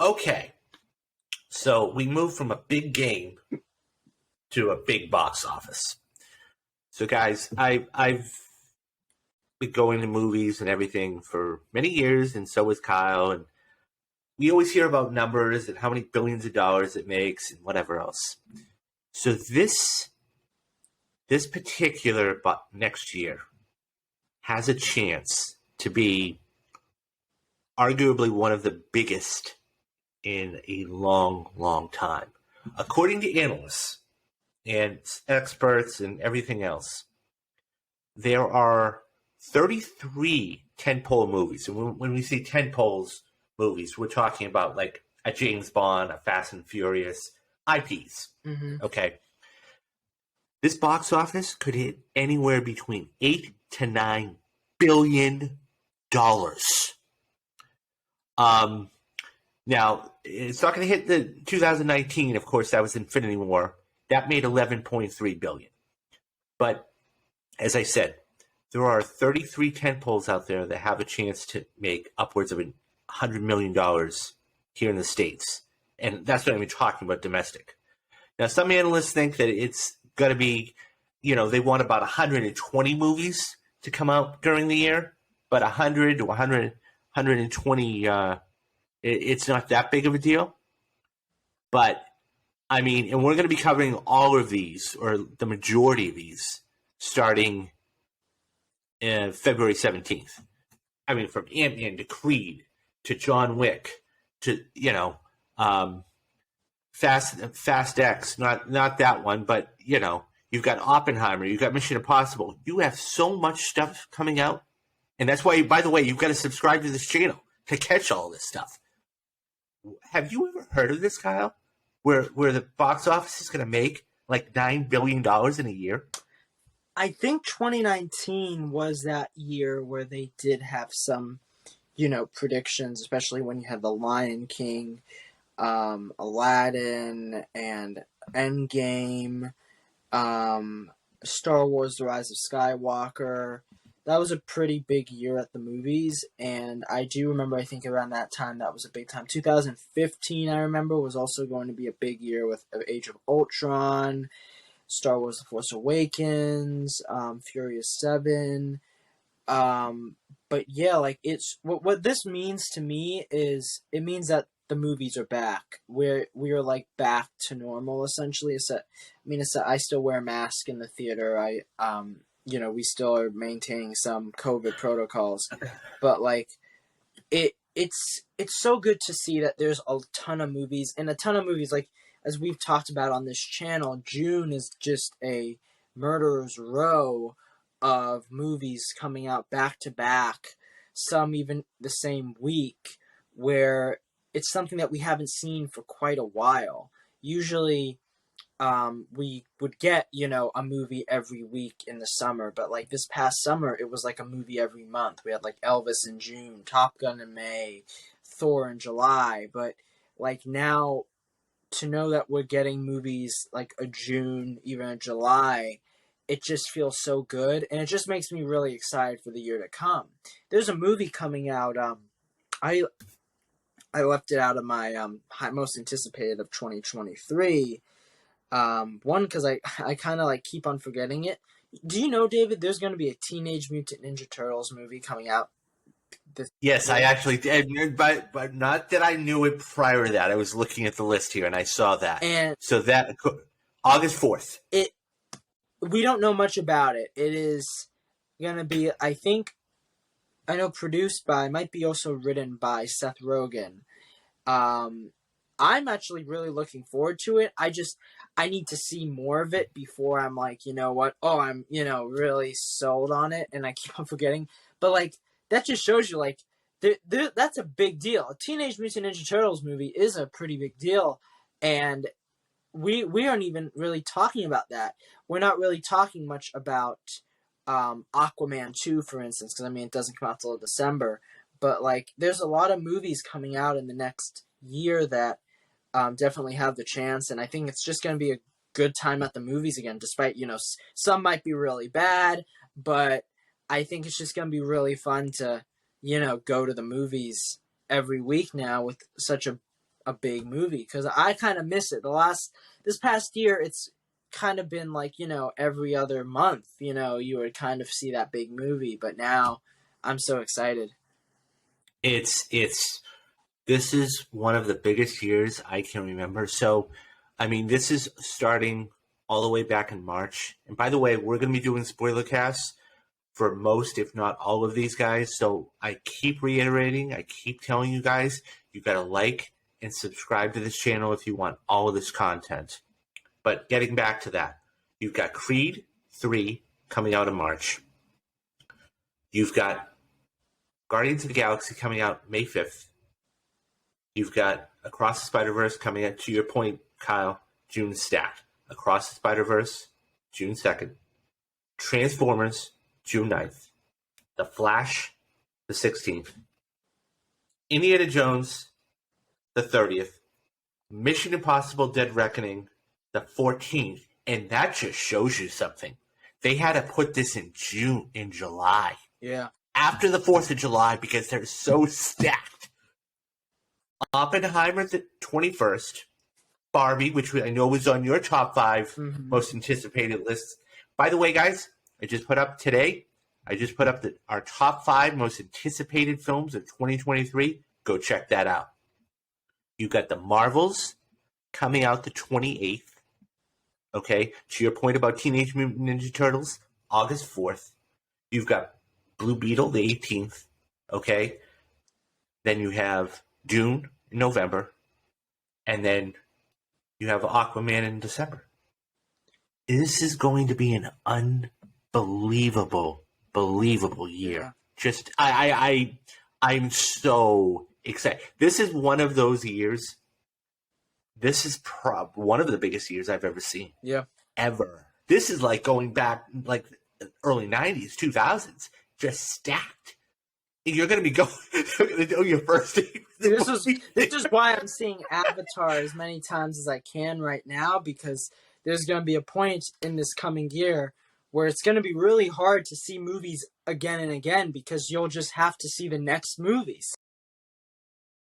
Okay, so we moved from a big game to a big box office. So, guys, I've been going to movies and everything for many years, and so has Kyle. And we always hear about numbers and how many billions of dollars it makes and whatever else. So this particular next year has a chance to be arguably one of the biggest in a long, long time. According to analysts and experts and everything else, there are 33 tentpole movies. And when we say tentpoles movies, we're talking about like a James Bond, a Fast and Furious, IPs. Mm-hmm. Okay. This box office could hit anywhere between $8 to $9 billion. Now, it's not going to hit the 2019, of course, that was Infinity War. That made $11.3 billion. But as I said, there are 33 tentpoles out there that have a chance to make upwards of $100 million here in the States. And that's not even talking about domestic. Now, some analysts think that it's going to be, they want about 120 movies to come out during the year, but 100 to 120, it's not that big of a deal. But, I mean, and we're going to be covering all of these, or the majority of these, starting February 17th. I mean, from Ant-Man to Creed to John Wick to, Fast X, not that one, but, you've got Oppenheimer, you've got Mission Impossible. You have so much stuff coming out. And that's why, by the way, you've got to subscribe to this channel to catch all this stuff. Have you ever heard of this, Kyle? Where the box office is going to make like $9 billion in a year? I think 2019 was that year where they did have some, predictions, especially when you had The Lion King, Aladdin, and Endgame, Star Wars: The Rise of Skywalker. That was a pretty big year at the movies, and I do remember, I think around that time, that was a big time. 2015, I remember, was also going to be a big year with Age of Ultron, Star Wars: The Force Awakens, Furious 7. But yeah, like, it's what this means to me is it means that the movies are back. We are like back to normal essentially. I still wear a mask in the theater. We still are maintaining some COVID protocols, but like it's so good to see that there's a ton of movies, and a ton of movies, like as we've talked about on this channel. June is just a murderer's row of movies coming out back to back, some even the same week, where it's something that we haven't seen for quite a while. Usually we would get, a movie every week in the summer, but like this past summer, it was like a movie every month. We had like Elvis in June, Top Gun in May, Thor in July, but like now to know that we're getting movies like a June, even a July, it just feels so good, and it just makes me really excited for the year to come. There's a movie coming out, I left it out of my most anticipated of 2023. One, because I kind of like keep on forgetting it. Do you know, David, there's going to be a Teenage Mutant Ninja Turtles movie coming out? Yes, I actually did, but not that I knew it prior to that. I was looking at the list here and I saw that. And so that August 4th. We don't know much about it. It is going to be, I know produced by, might be also written by Seth Rogen. I'm actually really looking forward to it. I need to see more of it before I'm like, you know what? Oh, I'm, really sold on it, and I keep on forgetting. But like, that just shows you, like, that's a big deal. A Teenage Mutant Ninja Turtles movie is a pretty big deal, and we aren't even really talking about that. We're not really talking much about Aquaman 2, for instance, because, it doesn't come out till December. But, like, there's a lot of movies coming out in the next year that definitely have the chance, and I think it's just going to be a good time at the movies again, despite, some might be really bad, but I think it's just going to be really fun to, go to the movies every week now with such a a big movie, because I kind of miss it. This past year, it's kind of been like, every other month, you would kind of see that big movie, but now I'm so excited. It's this is one of the biggest years I can remember. So, I mean, this is starting all the way back in March. And by the way, we're going to be doing spoiler casts for most, if not all of these guys. So I keep reiterating, I keep telling you guys, you got to like and subscribe to this channel if you want all of this content. But getting back to that, you've got Creed 3 coming out in March. You've got Guardians of the Galaxy coming out May 5th. You've got Across the Spider-Verse coming out, to your point, Kyle, June stacked. Across the Spider-Verse, June 2nd. Transformers, June 9th. The Flash, the 16th. Indiana Jones, the 30th. Mission Impossible Dead Reckoning, the 14th. And that just shows you something. They had to put this in July. Yeah. After the 4th of July, because they're so stacked. Oppenheimer, the 21st. Barbie, which I know was on your top 5 most anticipated lists. By the way, guys, I just put up our top 5 most anticipated films of 2023. Go check that out. You got the Marvels coming out the 28th. Okay, to your point about Teenage Mutant Ninja Turtles, August 4th. You've got Blue Beetle the 18th. Okay, then you have Dune in November, and then you have Aquaman in December. This is going to be an unbelievable year. Yeah. Just I'm so excited. This is one of those years. This is one of the biggest years I've ever seen. Yeah. Ever. This is like going back like early 90s, 2000s, just stacked. You're going to be going to do your first thing. This is why I'm seeing Avatar as many times as I can right now, because there's going to be a point in this coming year where it's going to be really hard to see movies again and again, because you'll just have to see the next movies.